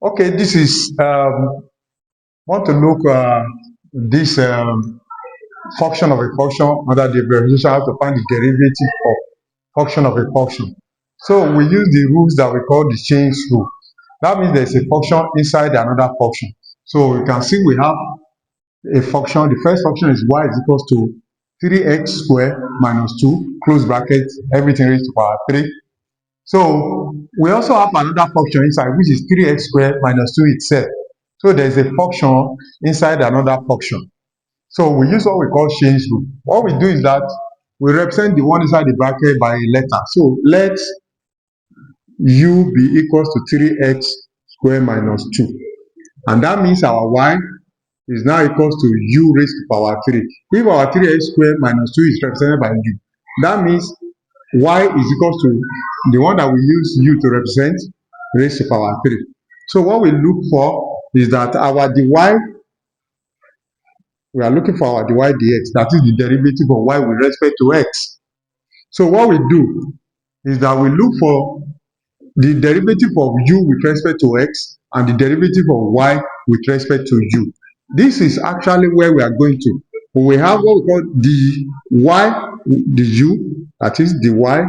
Okay, this is want to look this function of a function under differentiation, how to find the derivative of function of a function. So we use the rules that we call the chain rule. That means there's a function inside another function. So you can see we have a function. The first function is y is equals to 3x squared minus 2, close bracket, everything raised to power 3. So we also have another function inside, which is 3x squared minus 2 itself. So there's a function inside another function. So we use what we call change rule. What we do is that we represent the one inside the bracket by a letter. So let u be equals to 3x squared minus 2. And that means our y is now equals to u raised to power 3. If our 3x squared minus 2 is represented by u, that means y is equals to the one that we use u to represent raised to power 3. So what we look for is that our dy, we are looking for our dy dx, that is the derivative of y with respect to x. So what we do is that we look for the derivative of u with respect to x and the derivative of y with respect to u. This is actually where we are going to. We have what we call the y, the u, that is the y,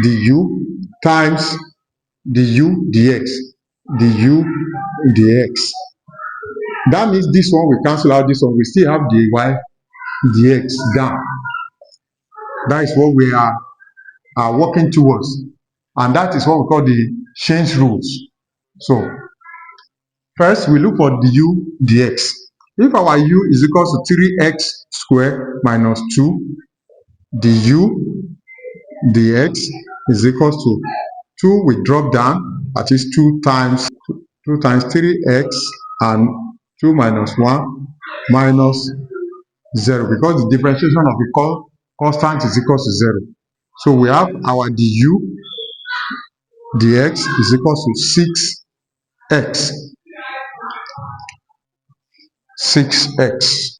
the u times the u dx, the u dx. That means this one we cancel out this one, we still have the y dx down. That is what we are working towards, and that is what we call the change rules. So first we look for the u dx. If our u is equal to 3x squared minus 2, the u dx is equal to 2, we drop down, that is 2 times 3x, and 2 minus 1 minus 0, because the differentiation of the constant is equal to 0. So we have our du dx is equal to 6x. 6x.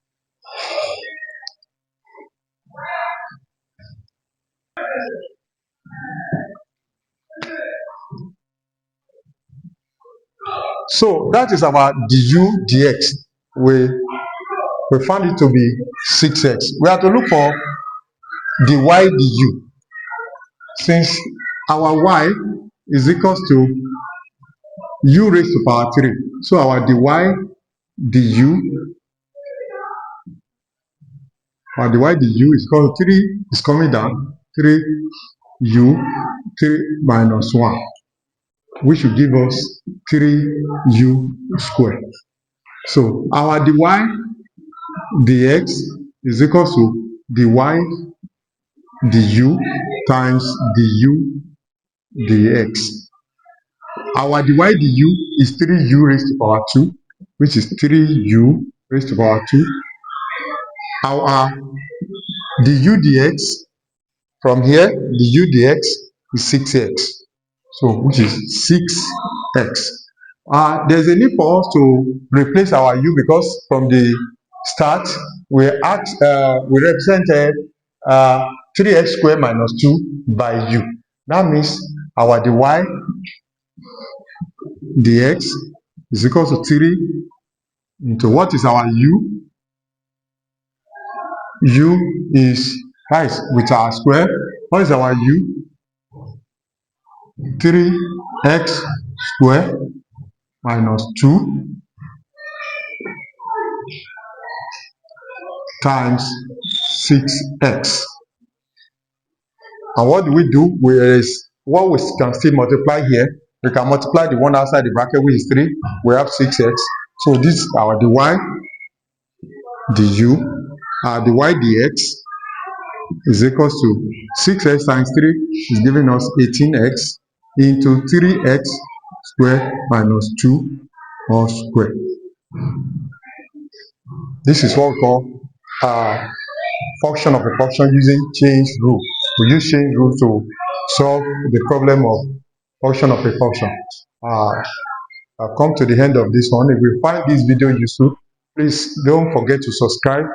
So that is our du dx. We found it to be 6x. We have to look for the y du. Since our y is equals to u raised to power 3. So our dy du, our dy du is equal to 3, is coming down, 3u, 3 minus 1, which will give us 3u squared. So our dy dx is equal to dy du times du dx. Our dy du is 3u raised to power 2, which is 3u raised to power 2. Our du dx, from here, du dx is 6x, so which is 6x. There's a need for us to replace our u, because from the start we represented 3x squared minus 2 by u. That means our dy dx is equal to 3 into what is our u? U is right with our square. What is our u? 3x squared minus 2 times 6x. And what do we do? What we can still multiply here. We can multiply the one outside the bracket, which is 3. We have 6x. So this is our dy du. Dy dx is equals to 6x times 3 is giving us 18x into 3x squared minus 2 all squared. This is what we call function of a function using change rule. We use change rule to solve the problem of function of a function. I've come to the end of this one. If you find this video useful, please don't forget to subscribe,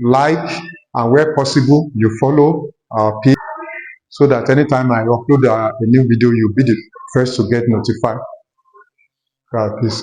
like, and where possible, you follow our page, so that anytime I upload a new video, you'll be the first to get notified. Peace.